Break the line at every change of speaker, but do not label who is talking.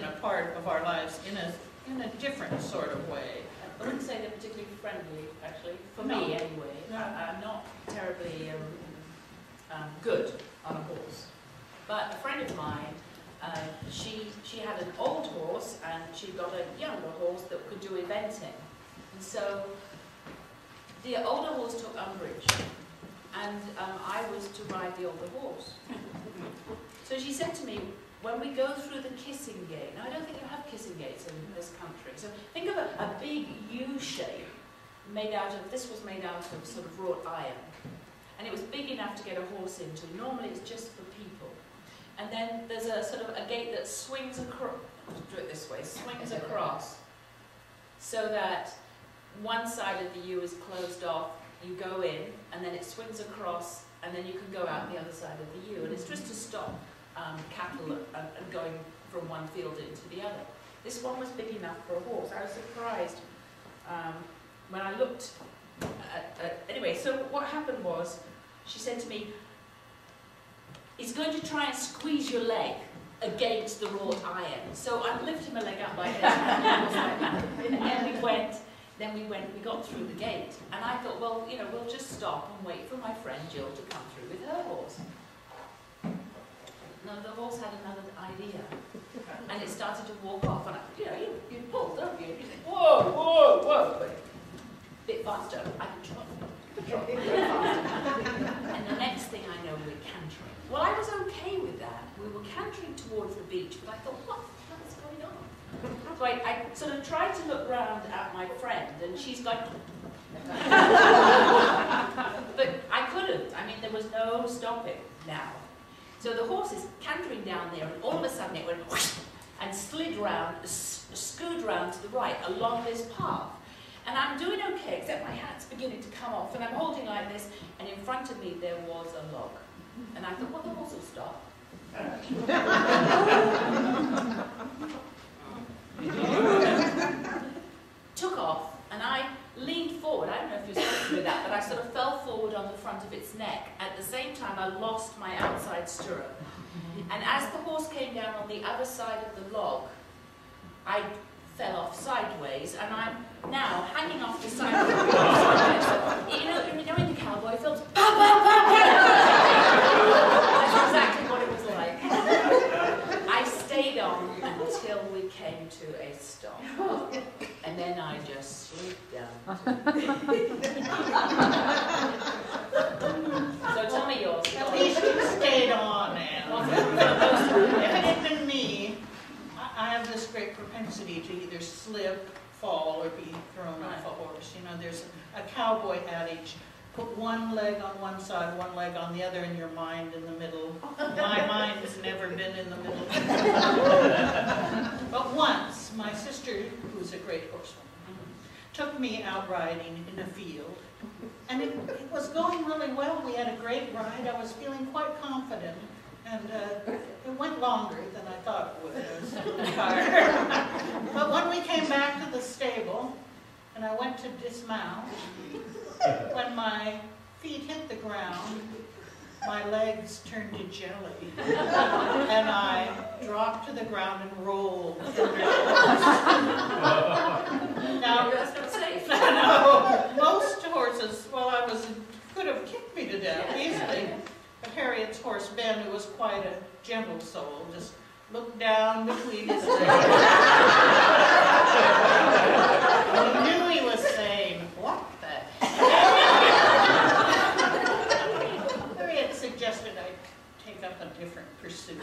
been a part of our lives in a different sort of way.
I wouldn't say they're particularly friendly, actually, for
No.
me anyway.
No.
I'm not terribly good on a horse. But a friend of mine, she had an old horse and she got a younger horse that could do eventing. And so the older horse took umbrage and I was to ride the older horse. So she said to me, when we go through the kissing gate, now I don't think you have kissing gates in this country, so think of a big U shape made out of, this was made out of sort of wrought iron. And it was big enough to get a horse into. Normally it's just for people. And then there's a sort of a gate that swings across, do it this way, swings across, so that one side of the U is closed off, you go in, and then it swings across, and then you can go out the other side of the U. And it's just to stop cattle and going from one field into the other. This one was big enough for a horse. I was surprised when I looked at anyway, so what happened was, she said to me, he's going to try and squeeze your leg against the wrought iron. So I'm lifting my leg up like this, and then we got through the gate. And I thought, well, you know, we'll just stop and wait for my friend Jill to come through with her horse. No, the horse had another idea. And it started to walk off, and you pull, don't you? You think, whoa, whoa, whoa. But a bit faster. I can trot. And the next thing I know, we're cantering. Well, I was okay with that. We were cantering towards the beach, but I thought, what the hell is going on? So I sort of tried to look round at my friend, and she's like, but I couldn't. I mean, there was no stopping now. So the horse is cantering down there, and all of a sudden it went whoosh, and slid round, scooted round to the right along this path. And I'm doing okay, except my hat's beginning to come off, and I'm holding like this, and in front of me there was a log. And I thought, well, the horse will stop. Took off, and I leaned forward. I don't know if you're supposed to do that, but I sort of fell forward on the front of its neck. At the same time, I lost my outside stirrup. And as the horse came down on the other side of the log, I fell off sideways, and I'm now hanging off the side of the horse. You know in the cowboy films, pow, pow, pow, pow. That's exactly what it was like. I stayed on until we came to a stop. And then I just slid down. So tell me yours.
At least you stayed on, Anne. If it had been me, I have this great propensity to either slip, fall, or be thrown off a horse. You know, there's a cowboy adage, put one leg on one side, one leg on the other, and your mind in the middle. My mind's never been in the middle. But once, my sister, who's a great horsewoman, took me out riding in a field. And it was going really well. We had a great ride. I was feeling quite confident. And it went longer than I thought it would. I was a little tired. But when we came back to the stable, and I went to dismount, when my feet hit the ground, my legs turned to jelly. And I dropped to the ground and rolled. Now,
That's not safe.
no, most horses, could have kicked me to death easily. But Harriet's horse, Ben, who was quite a gentle soul, just looked down between his legs. He knew he was saying, what the heck? Harriet suggested I take up a different pursuit.